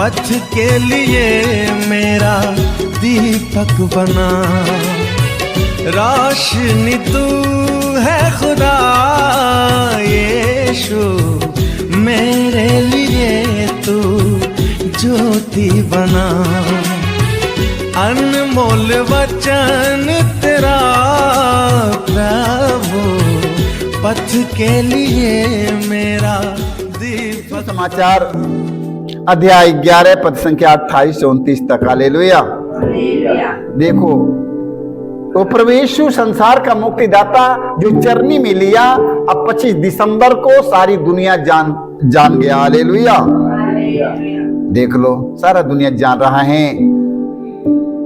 पथ के लिए मेरा दीपक बना। रोशनी तू है खुदा यीशु, मेरे लिए तू ज्योति बना। अनमोल वचन तेरा प्रभु, पथ के लिए मेरा दीपक। समाचार अध्याय 11 पद संख्या 28 से 29 तक। हालेलुया। देखो, तो प्रभु यीशु संसार का मुक्तिदाता जो चरनी में लिया, अब 25 दिसंबर को सारी दुनिया जान गया। हालेलुया। देख लो, सारा दुनिया जान रहा है।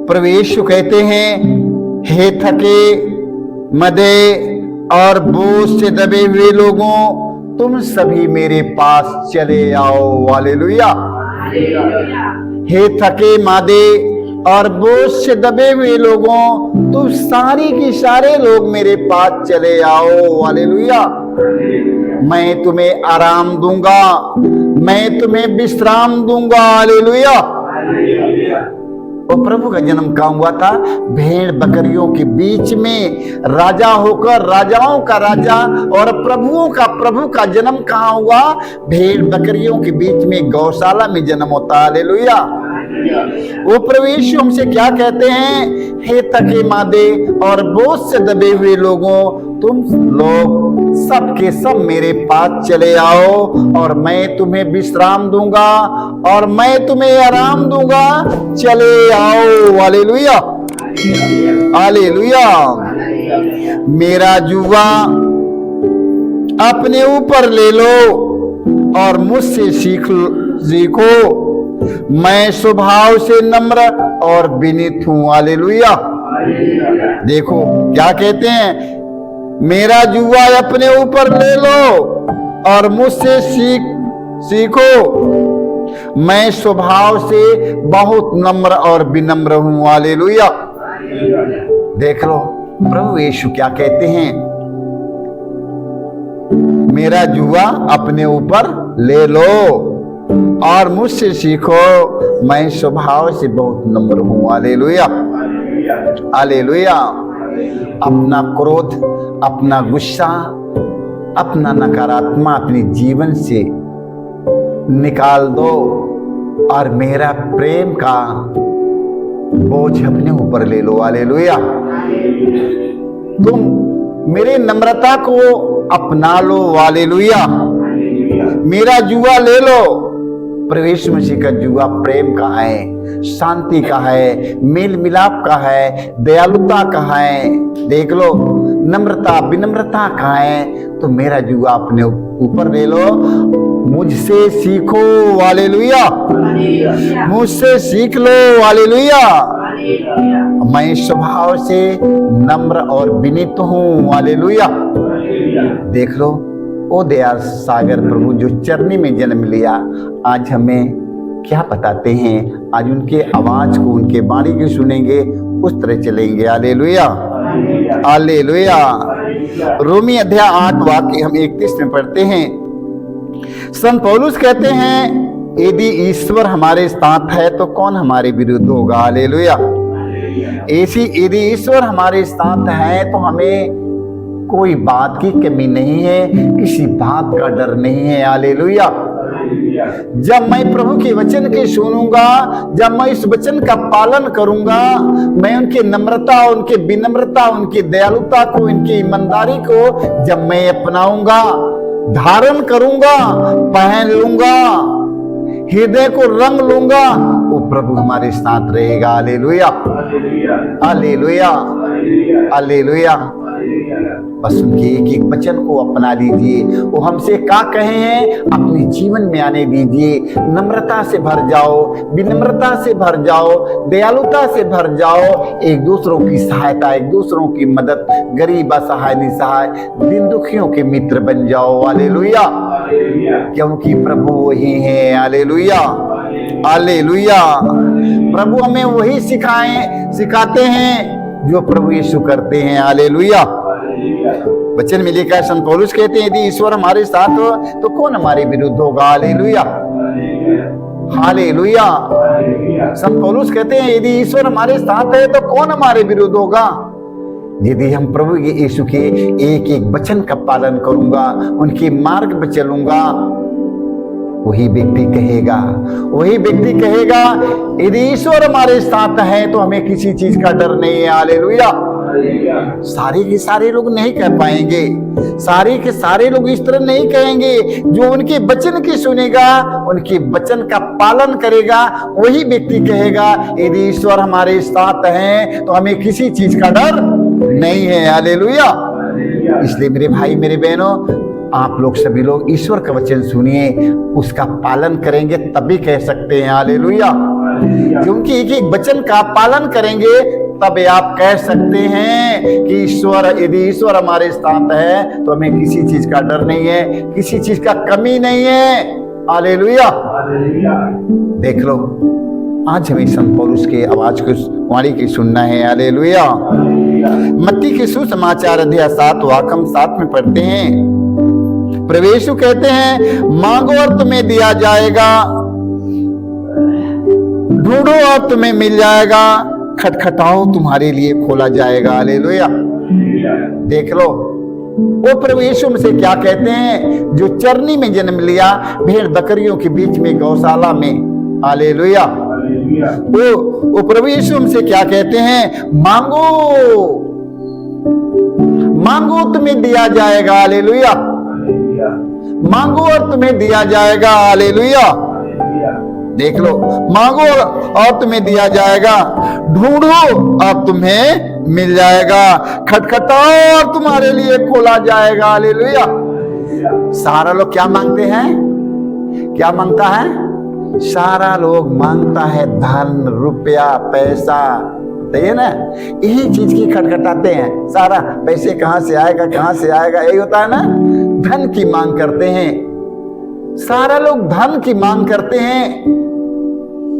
प्रभु यीशु कहते हैं, हे थके मदे और बोझ से दबे हुए लोगों, तुम सभी मेरे पास चले आओ। हालेलुया। हे थके मादे और बोझ से दबे हुए लोगों, तुम सारी की सारे लोग मेरे पास चले आओ। हालेलुया। मैं तुम्हें आराम दूंगा, मैं तुम्हें विश्राम दूंगा। हालेलुया। और प्रभु का जन्म कहाँ हुआ था? भेड़ बकरियों के बीच में राजा होकर, राजाओं का राजा और प्रभुओं का प्रभु का जन्म कहाँ हुआ? भेड़ बकरियों के बीच में गौशाला में जन्म होता। हालेलुया। वो प्रभु यीशु हमसे क्या कहते हैं? हे थके मादे और बोझ से दबे हुए लोगों, तुम लोग सब के सब मेरे पास चले आओ और मैं तुम्हें विश्राम दूंगा और मैं तुम्हें आराम दूंगा। चले आओ। हालेलुया। हालेलुया। मेरा जुआ अपने ऊपर ले लो और मुझसे सीखो, मैं स्वभाव से नम्र और विनीत हूं। हालेलुया। देखो क्या कहते हैं, मेरा जुआ अपने ऊपर ले लो और मुझसे सीखो, मैं स्वभाव से बहुत नम्र और विनम्र हूं। हालेलुया। देख लो प्रभु यीशु क्या कहते हैं, मेरा जुआ अपने ऊपर ले लो और मुझसे सीखो, मैं स्वभाव से बहुत नम्र हूं। हालेलुया। हालेलुया। अपना क्रोध, अपना गुस्सा, अपना नकारात्मक अपने जीवन से निकाल दो और मेरा प्रेम का बोझ अपने ऊपर ले लो। हालेलुया। तुम मेरे नम्रता को अपना लो। हालेलुया। मेरा जुआ ले लो। प्रभु यीशु मसीह का जुआ प्रेम का है, शांति का है, मेल मिलाप का है, दयालुता का है। देख लो, नम्रता विनम्रता का है। तो मेरा जुआ अपने ऊपर ले लो, मुझसे सीखो। हालेलुया। मुझसे सीख लो। हालेलुया। मैं स्वभाव से नम्र और विनीत हूं। हालेलुया। देख लो, ओ दया सागर प्रभु जो चरनी में जन्म लिया, आज हमें क्या बताते हैं? आज उनके आवाज को, उनके वाणी को सुनेंगे, उस तरह चलेंगे। हालेलुया। हालेलुया। रोमी अध्याय 8 वाक्य हम 31 में पढ़ते हैं। संत पौलुस कहते हैं, यदि ईश्वर हमारे साथ है तो कौन हमारे विरुद्ध होगा। हालेलुया। ऐसी यदि ईश्वर हमारे साथ है तो हमें कोई बात की कमी नहीं है, किसी बात का डर नहीं है। हालेलुया। जब मैं प्रभु के वचन के सुनूंगा, जब मैं इस वचन का पालन करूंगा, मैं उनकी नम्रता, उनकी विनम्रता, उनकी दयालुता को, उनकी ईमानदारी को जब मैं अपनाऊंगा, धारण करूंगा, पहन लूंगा, हृदय को रंग लूंगा, वो प्रभु हमारे साथ रहेगा। हालेलुया। हालेलुया। हालेलुया। बस उनके एक एक वचन को अपना लीजिए। वो हमसे क्या कहे हैं, अपने जीवन में आने दीजिए। नम्रता से भर जाओ, विनम्रता से भर जाओ, दयालुता से भर जाओ। एक दूसरों की सहायता, एक दूसरों की मदद, गरीब असहाय निसहाय दिन दुखियों के मित्र बन जाओ। हालेलुया। क्योंकि प्रभु वही है। हालेलुया। हालेलुया। प्रभु हमें वही सिखाते हैं जो प्रभु यीशु करते हैं। हालेलुया। वचन में लिखा है, संत पौलुस कहते हैं, यदि ईश्वर हमारे साथ हो तो कौन हमारे विरुद्ध होगा। हालेलुया। हालेलुया। संत पौलुस कहते हैं यदि ईश्वर हमारे साथ है तो कौन हमारे विरुद्ध होगा। यदि हम प्रभु यीशु के एक एक वचन का पालन करूंगा, उनके मार्ग पर चलूंगा, वही व्यक्ति कहेगा यदि ईश्वर हमारे साथ है तो हमें किसी चीज का डर नहीं है। हालेलुया। सारे के सारे लोग नहीं कह पाएंगे, सारे के सारे लोग इस तरह नहीं कहेंगे। जो उनके वचन की सुनेगा, उनके वचन का पालन करेगा, वही व्यक्ति कहेगा यदि ईश्वर हमारे साथ है तो हमें किसी चीज का डर नहीं है। हालेलुया। इसलिए मेरे भाई मेरे बहनों, आप लोग सभी लोग ईश्वर का वचन सुनिए, उसका पालन करेंगे तभी कह सकते हैं हालेलुया। क्योंकि एक एक वचन का पालन करेंगे तब आप कह सकते हैं कि यदि ईश्वर हमारे साथ है तो हमें किसी चीज का डर नहीं है, किसी चीज का कमी नहीं है। हालेलुया। देख लो, आज हमें संत पौलुस के आवाज को वाणी की सुनना है। हालेलुया। मत्ती के सुसमाचार अध्याय 7 वाक्य हम 7 में पढ़ते हैं। प्रभु यीशु कहते हैं, मांगो और तुम्हें दिया जाएगा, ढूंढो और तुम्हें मिल जाएगा, खटखटाओ तुम्हारे लिए खोला जाएगा। हालेलुया। देख लो, वो प्रभु यीशु से क्या कहते हैं, जो चरनी में जन्म लिया, भेड़ बकरियों के बीच में, गौशाला में। हालेलुया। वो प्रभु यीशु से क्या कहते हैं, मांगो तुम्हें दिया जाएगा। हालेलुया। मांगो और तुम्हें दिया जाएगा। हालेलुया। देख लो, मांगो और तुम्हें दिया जाएगा, ढूंढो और तुम्हें मिल जाएगा, खटखटाओ और तुम्हारे लिए खोला जाएगा। हालेलुया। सारा लोग क्या मांगते हैं, क्या मांगता है? सारा लोग मांगता है धन, रुपया, पैसा, है ना, यही चीज की खटखटाते हैं। सारा पैसे कहां से आएगा, कहां से आएगा, यही होता है ना, धन की मांग करते हैं। सारा लोग धन की मांग करते हैं,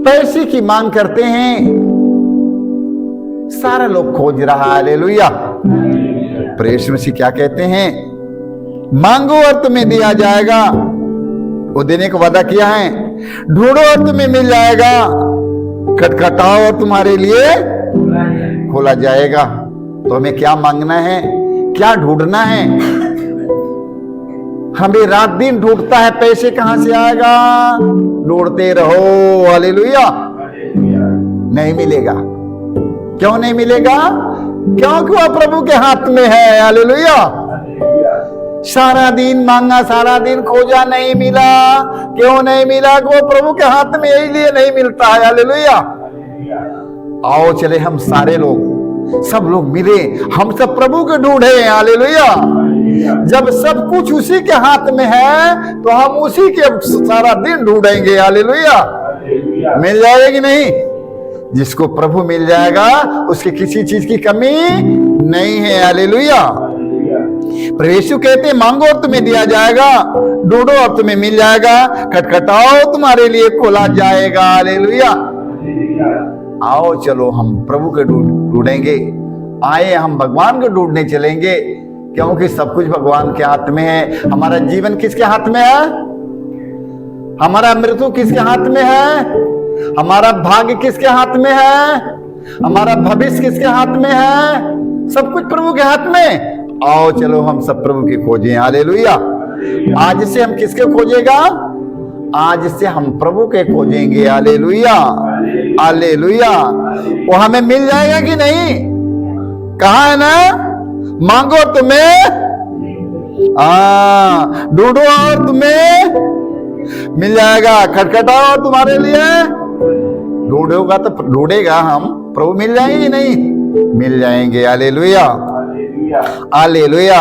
पैसे की मांग करते हैं, सारा लोग खोज रहा है। हालेलुया। प्रभु मसीह क्या कहते हैं, मांगो और तुम्हें दिया जाएगा, वो देने को वादा किया है, ढूंढो और तुम्हें मिल जाएगा, खटखटाओ और तुम्हारे लिए खोला जाएगा। तो हमें क्या मांगना है, क्या ढूंढना है? हमें रात दिन ढूंढता है, पैसे कहां से आएगा, ढूंढते रहो। हालेलुया। नहीं मिलेगा। क्यों नहीं मिलेगा? क्योंकि वह प्रभु के हाथ में है। हालेलुया। सारा दिन मांगा, सारा दिन खोजा, नहीं मिला। क्यों नहीं मिला? वो प्रभु के हाथ में, इसलिए नहीं मिलता है। हालेलुया। आओ चले हम सारे लोग, सब लोग मिले, हम सब प्रभु के ढूंढे। हालेलुया। जब सब कुछ उसी के हाथ में है तो हम उसी के सारा दिन ढूंढेंगे। हालेलुया। मिल जाएगा कि नहीं? जिसको प्रभु मिल जाएगा उसकी किसी चीज की कमी नहीं है। हालेलुया। प्रभु यीशु कहते हैं, मांगो और तुम्हें दिया जाएगा, ढूंढो और तुम्हें मिल जाएगा, खटखटाओ तुम्हारे लिए खोला जाएगा। हालेलुया। आओ चलो हम प्रभु के ढूंढेंगे, आए हम भगवान को ढूंढने चलेंगे, क्योंकि सब कुछ भगवान के हाथ में है। हमारा जीवन किसके हाथ में है? हमारा मृत्यु किसके हाथ में है? हमारा भाग्य किसके हाथ में है? हमारा भविष्य किसके हाथ में है? सब कुछ प्रभु के हाथ में। आओ चलो हम सब प्रभु के खोजें। हालेलुया। आज से हम किसके खोजेगा? आज से हम प्रभु के खोजेंगे। हालेलुया। हालेलुया। वो हमें मिल जाएगा कि नहीं? कहा है ना, मांगो तुम्हें, ढूंढो और तुम्हें मिल जाएगा, खटखटाओ तुम्हारे लिए। ढूंढोगा तो ढूंढेगा हम, प्रभु मिल जाएंगे कि नहीं? मिल जाएंगे। हालेलुया। हालेलुया।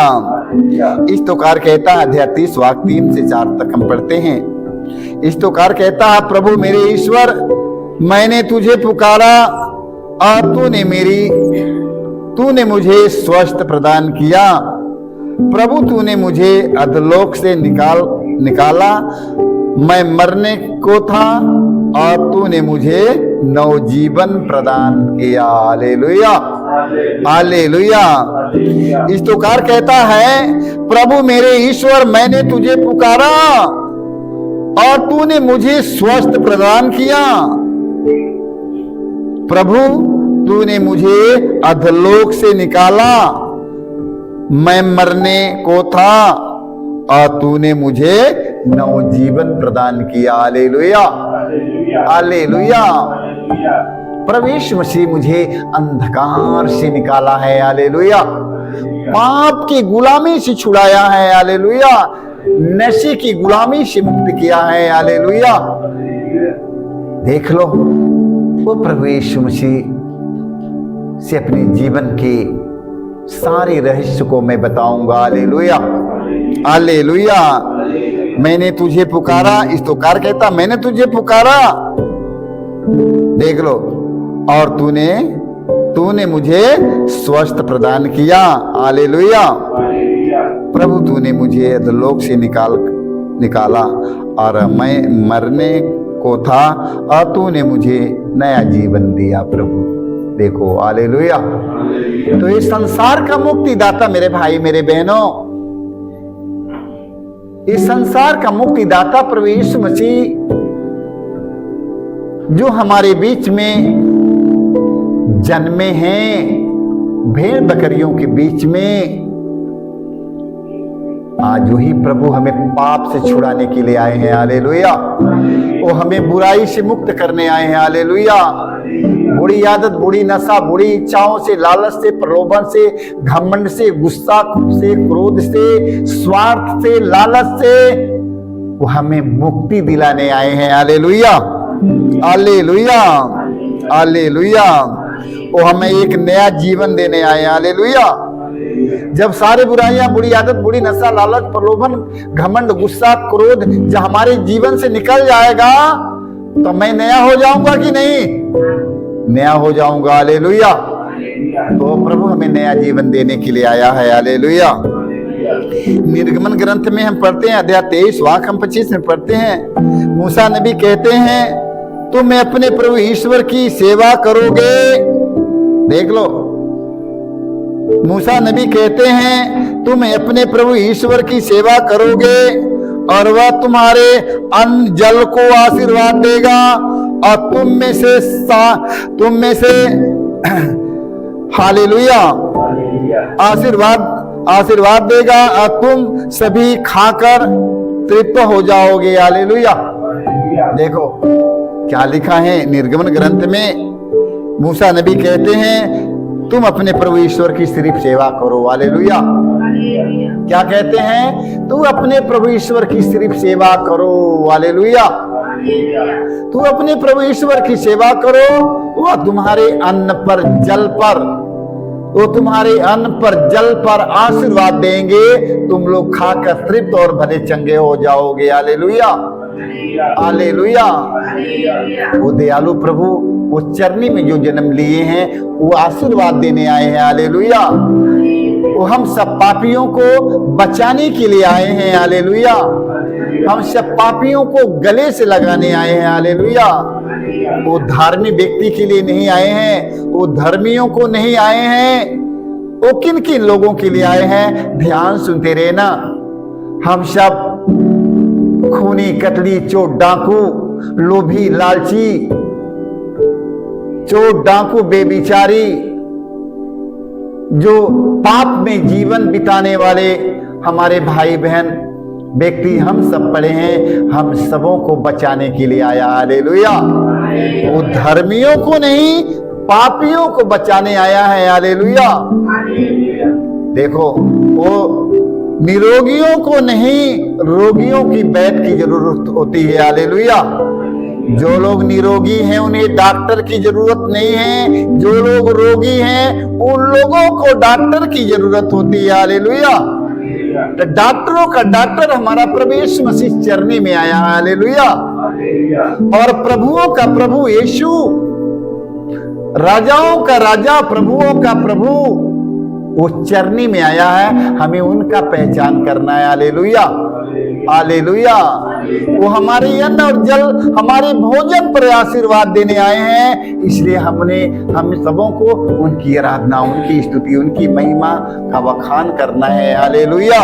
इस तोकार कहता है, अध्याय 30 वाक्य 3 से 4 तक हम पढ़ते हैं। इस तोकार कहता है, प्रभु मेरे ईश्वर, मैंने तुझे पुकारा और तूने मुझे स्वस्थ प्रदान किया। प्रभु तूने मुझे अधोलोक से निकाला, मैं मरने को था और तूने मुझे नवजीवन प्रदान किया। हालेलुया। हालेलुया। इस तोकार कहता है, प्रभु मेरे ईश्वर, मैंने तुझे पुकारा और तूने मुझे स्वस्थ प्रदान किया। प्रभु तूने मुझे अधोलोक से निकाला, मैं मरने को था और तूने मुझे नवजीवन प्रदान किया। Hallelujah, hallelujah. प्रभु यीशु मसीह मुझे अंधकार से निकाला है। हालेलुया। पाप की गुलामी से छुड़ाया है। हालेलुया। नशे की गुलामी से मुक्त किया है। हालेलुया। देख लो, वो प्रभु यीशु मसीह से अपने जीवन के सारे रहस्य को मैं बताऊंगा। Hallelujah, hallelujah. मैंने तुझे पुकारा, इस तो कार कहता, मैंने तुझे पुकारा, देख लो, और तूने मुझे स्वस्थ प्रदान किया। हालेलुया। प्रभु तूने मुझे अधोलोक से निकाला और मैं मरने को था और तूने मुझे नया जीवन दिया। प्रभु देखो, हालेलुया। तो इस संसार का मुक्तिदाता मेरे भाई मेरे बहनों, इस संसार का मुक्तिदाता प्रभु यीशु मसीह जो हमारे बीच में जन्मे हैं, भेड़ बकरियों के बीच में, आज वही प्रभु हमें पाप से छुड़ाने के लिए आए हैं। हालेलुया। वो हमें बुराई से मुक्त करने आए हैं। हालेलुया। बुरी आदत, बुरी नशा, बुरी इच्छाओं से, लालच से, प्रलोभन से, घमंड से, गुस्सा से, क्रोध से, स्वार्थ से, लालच से वो हमें मुक्ति दिलाने आए हैं। Hallelujah, hallelujah, hallelujah. वो हमें एक नया जीवन देने आए हैं। हालेलुया। जब सारे बुराइयां, बुरी आदत, बुरी नशा, लालच, प्रलोभन, घमंड, गुस्सा, क्रोध जब हमारे जीवन से निकल जाएगा तो मैं नया हो जाऊंगा कि नहीं? नया हो जाऊंगा। हालेलुया। तो प्रभु हमें नया जीवन देने के लिए आया है। हालेलुया। निर्गमन ग्रंथ में हम पढ़ते हैं, अध्याय 23 वाक्य हम 25 में पढ़ते हैं, मूसा नबी कहते हैं तुम अपने प्रभु ईश्वर की सेवा करोगे। देख लो, मूसा नबी कहते हैं तुम अपने प्रभु ईश्वर की सेवा करोगे और वह तुम्हारे अन्न जल को आशीर्वाद देगा और तुम में से हालेलुया आशीर्वाद देगा और तुम सभी खाकर तृप्त हो जाओगे। हालेलुया। देखो क्या लिखा है निर्गमन ग्रंथ में, मूसा नबी कहते हैं तुम अपने प्रभु ईश्वर की सिर्फ सेवा करो। हालेलुया। क्या कहते हैं? तू अपने प्रभु ईश्वर की सिर्फ सेवा करो। हालेलुया। तू अपने प्रभु ईश्वर की सेवा करो, वह तुम्हारे अन्न पर जल पर, वो तुम्हारे अन्न पर जल पर आशीर्वाद देंगे, तुम लोग खाकर तृप्त और भले चंगे हो जाओगे। Hallelujah, hallelujah. वो दयालु प्रभु वो चरनी में जो जन्म लिए हैं वो आशीर्वाद देने आए हैं। हालेलुया। वो हम सब पापियों को बचाने के लिए आए हैं। हालेलुया। हम सब पापियों को गले से लगाने आए हैं। हालेलुया। वो धार्मिक व्यक्ति के लिए नहीं आए हैं, वो धर्मियों को नहीं आए हैं, वो किन किन लोगों के लिए आए हैं? ध्यान सुनते रहना। हम सब खूनी, कतली, चोर, डाकू, लोभी, लालची, चोर, डाकू, बेविचारी, जो पाप में जीवन बिताने वाले हमारे भाई बहन व्यक्ति हम सब पड़े हैं, हम सबों को बचाने के लिए आया। हालेलुया। वो धर्मियों को नहीं, पापियों को बचाने आया है। हालेलुया। देखो, वो निरोगियों को नहीं, रोगियों की बैठ की जरूरत होती है। हालेलुया। जो लोग निरोगी हैं उन्हें डॉक्टर की जरूरत नहीं है, जो लोग रोगी हैं उन लोगों को डॉक्टर की जरूरत होती है। हालेलुया। तो डॉक्टरों का डॉक्टर हमारा प्रभु यीशु मसीह चरनी में आया। हालेलुया। और प्रभुओं का प्रभु यीशु, राजाओं का राजा, प्रभुओं का प्रभु वो चरनी में आया है। हमें उनका पहचान करना है। Hallelujah, hallelujah. वो हमारे अन्न और जल, हमारे भोजन पर आशीर्वाद देने आए हैं, इसलिए हम सबों को उनकी आराधना, उनकी स्तुति, उनकी महिमा का बखान करना है। हालेलुया,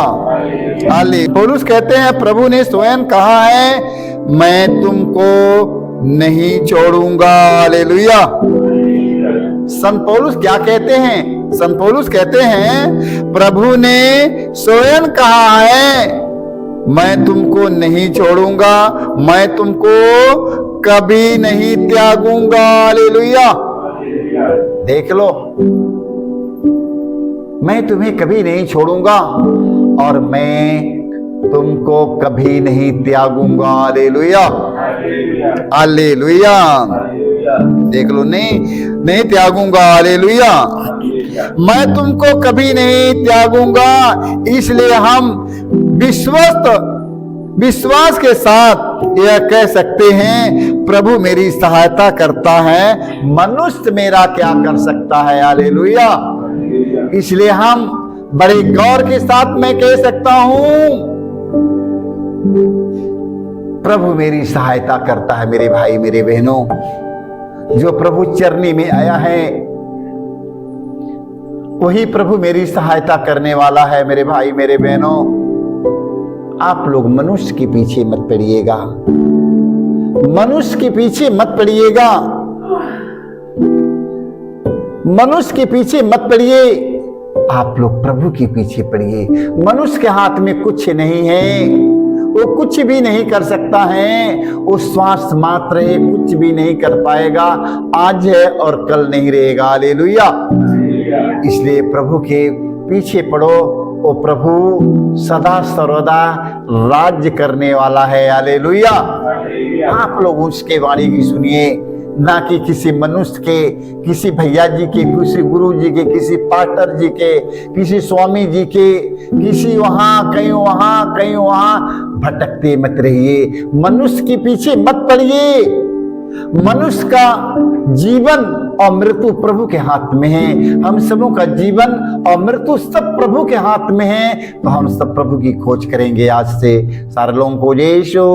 हाले। पौलुस कहते हैं प्रभु ने स्वयं कहा है मैं तुमको नहीं छोड़ूंगा। हालेलुया। संत पौलुस क्या कहते हैं? संत पौलुस कहते हैं प्रभु ने स्वयं कहा है मैं तुमको नहीं छोड़ूंगा, मैं तुमको कभी नहीं त्यागूंगा। हालेलुया। देख लो, मैं तुम्हें कभी नहीं छोड़ूंगा और मैं तुमको कभी नहीं त्यागूंगा। Hallelujah, hallelujah. देख लो, नहीं त्यागूंगा। हालेलुया। मैं तुमको कभी नहीं त्यागूंगा। इसलिए हम विश्वास के साथ यह कह सकते हैं प्रभु मेरी सहायता करता है, मनुष्य मेरा क्या कर सकता है। हालेलुया। इसलिए हम बड़े गौर के साथ मैं कह सकता हूं प्रभु मेरी सहायता करता है। मेरे भाई मेरे बहनों, जो प्रभु चरनी में आया है वही प्रभु मेरी सहायता करने वाला है। मेरे भाई मेरे बहनों, आप लोग मनुष्य के पीछे मत पड़िएगा, मनुष्य के पीछे मत पड़िएगा, मनुष्य के पीछे मत पड़िए। आप लोग प्रभु के पीछे पड़िए। मनुष्य के हाथ में कुछ नहीं है, वो कुछ भी नहीं कर सकता है, वो श्वास मात्र है, कुछ भी नहीं कर पाएगा। आज है और कल नहीं रहेगा। हालेलुया। इसलिए प्रभु के पीछे पड़ो, वो प्रभु सदा सर्वदा राज्य करने वाला है। हालेलुया। आप लोग उसके वाणी की सुनिए, ना कि किसी मनुष्य के, किसी भैया जी के, किसी गुरु जी के, किसी पास्टर जी के, किसी स्वामी जी के, किसी वहां कहीं वहां भटकते मत रहिए। मनुष्य के पीछे मत पड़िए। मनुष्य का जीवन और मृत्यु प्रभु के हाथ में है। हम सबों का जीवन और मृत्यु सब प्रभु के हाथ में है। तो हम सब प्रभु की खोज करेंगे आज से। सारे लोगों को जय यीशु।